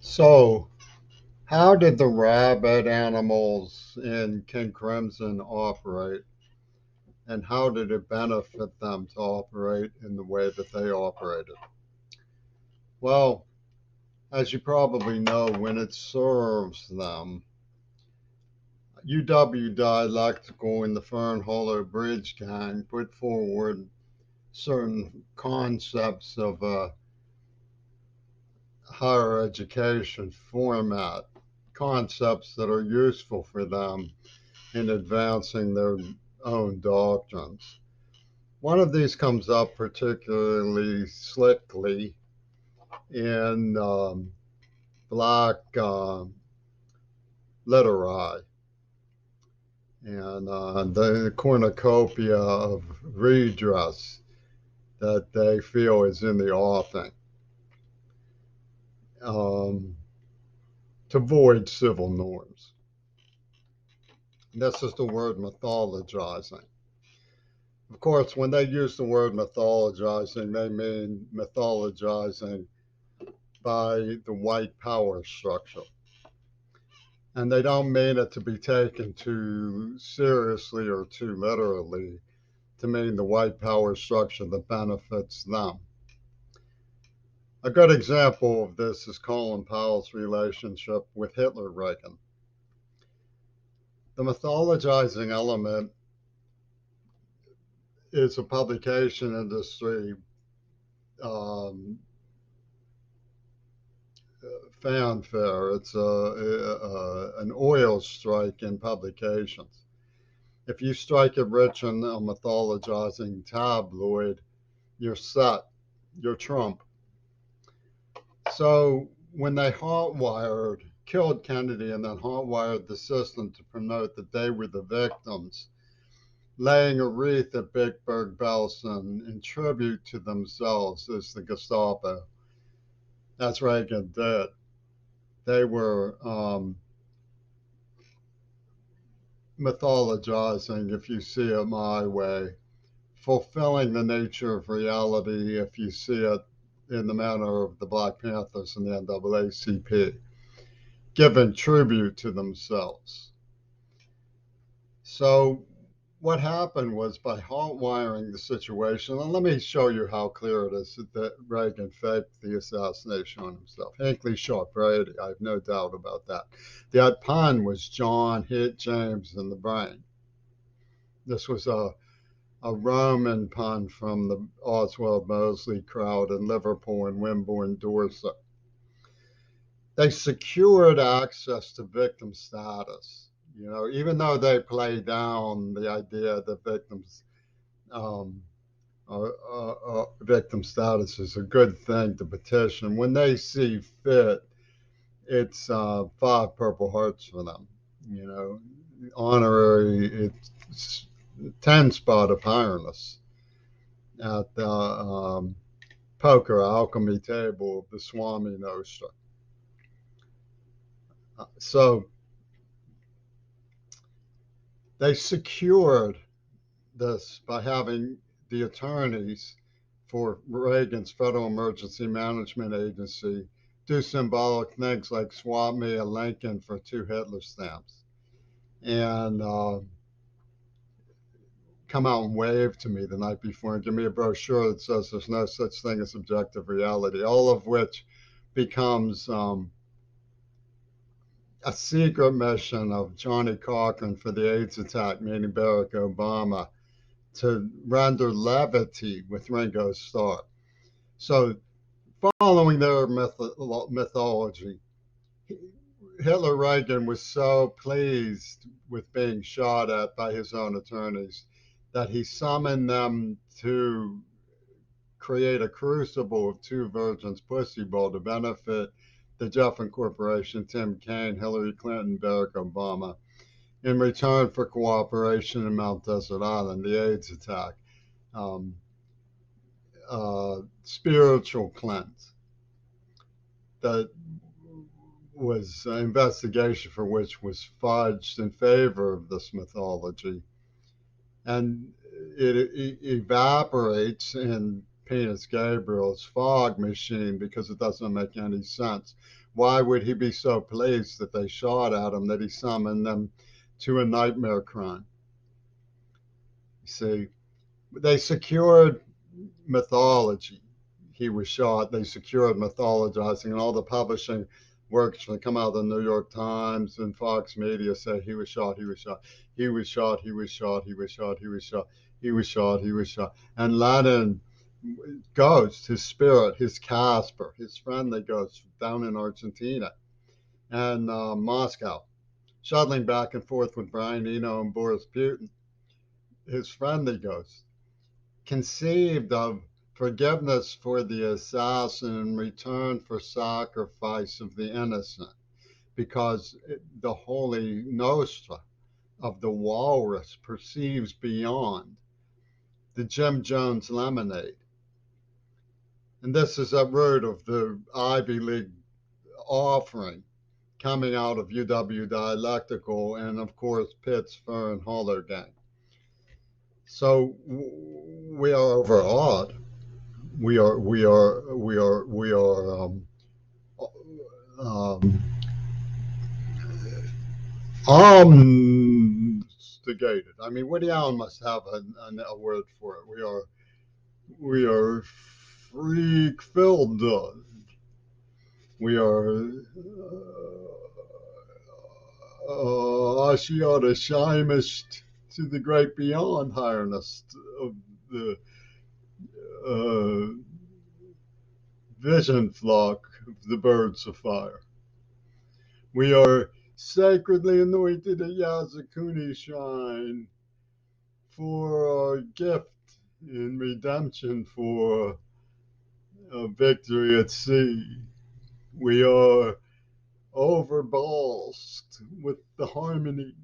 So, how did the rabbit animals in King Crimson operate, and how did it benefit them to operate in the way that they operated? Well, as you probably know, when it serves them, UWDialectical and the Fern Hollow Bridge Gang put forward certain concepts of a higher education format, concepts that are useful for them in advancing their own doctrines. One of these comes up particularly slickly in Black literati and the cornucopia of redress that they feel is in the offing um, to void civil norms. This is the word mythologizing. Of course, when they use the word mythologizing, they mean mythologizing by the white power structure. And they don't mean it to be taken too seriously or too literally to mean the white power structure that benefits them. A good example of this is Colin Powell's relationship with Hitler Reagan. The mythologizing element is a publication industry um, fanfare. It's an oil strike in publications. If you strike it rich in a mythologizing tabloid, you're set, you're Trump. So when they killed Kennedy and then hotwired the system to promote that they were the victims, laying a wreath at Big Berg Belsen in tribute to themselves as the Gestapo, as Reagan did. They were mythologizing, if you see it my way, fulfilling the nature of reality, if you see it in the manner of the Black Panthers and the NAACP, giving tribute to themselves. So what happened was by hot wiring the situation, and let me show you how clear it is that Reagan faked the assassination on himself. Hinckley shot Brady, I have no doubt about that. That pun was John hit James in the brain. This was a Roman pun from the Oswald Mosley crowd in Liverpool and Wimborne, Dorset. They secured access to victim status. You know, even though they play down the idea that um, victim status is a good thing to petition, when they see fit, it's 5 Purple Hearts for them. You know, honorary, it's 10 spot of Highness at the poker alchemy table of the Swami Nostra. So they secured this by having the attorneys for Reagan's Federal Emergency Management Agency do symbolic things like swap me a Lincoln for 2 Hitler stamps and come out and wave to me the night before and give me a brochure that says there's no such thing as objective reality, all of which becomes a secret mission of Johnny Cochran for the AIDS attack, meaning Barack Obama, to render levity with Ringo Starr. So, following their mythology, Hitler Reagan was so pleased with being shot at by his own attorneys that he summoned them to create a crucible of two virgins pussy bowl to benefit the Jeffern Corporation, Tim Kaine, Hillary Clinton, Barack Obama, in return for cooperation in Mount Desert Island, the AIDS attack, um, spiritual cleanse that was an investigation for which was fudged in favor of this mythology. And it evaporates in penis Gabriel's fog machine because it doesn't make any sense. Why would he be so pleased that they shot at him that he summoned them to a nightmare crime? See, they secured mythology. He was shot. They secured mythologizing, and all the publishing works that come out of the New York Times and Fox Media say he was shot, he was shot, he was shot, he was shot, he was shot, he was shot, he was shot, he was shot. And Lenin ghost, his spirit, his Casper, his friendly ghost down in Argentina and Moscow, shuttling back and forth with Brian Eno and Boris Putin, his friendly ghost, conceived of forgiveness for the assassin in return for sacrifice of the innocent, because the holy nostra of the walrus perceives beyond the Jim Jones lemonade. And this is a root of the Ivy League offering coming out of UWDialectical and, of course, Pitt's Fur and Holler gang. So we are overawed. We are um, instigated. I mean, Woody Allen must have a word for it. We are freak filled. We are Ashiata to the great beyond highness of the uh, vision flock of the birds of fire. We are sacredly anointed at Yazakuni Shrine for our gift in redemption for a victory at sea. We are overbalsed with the harmony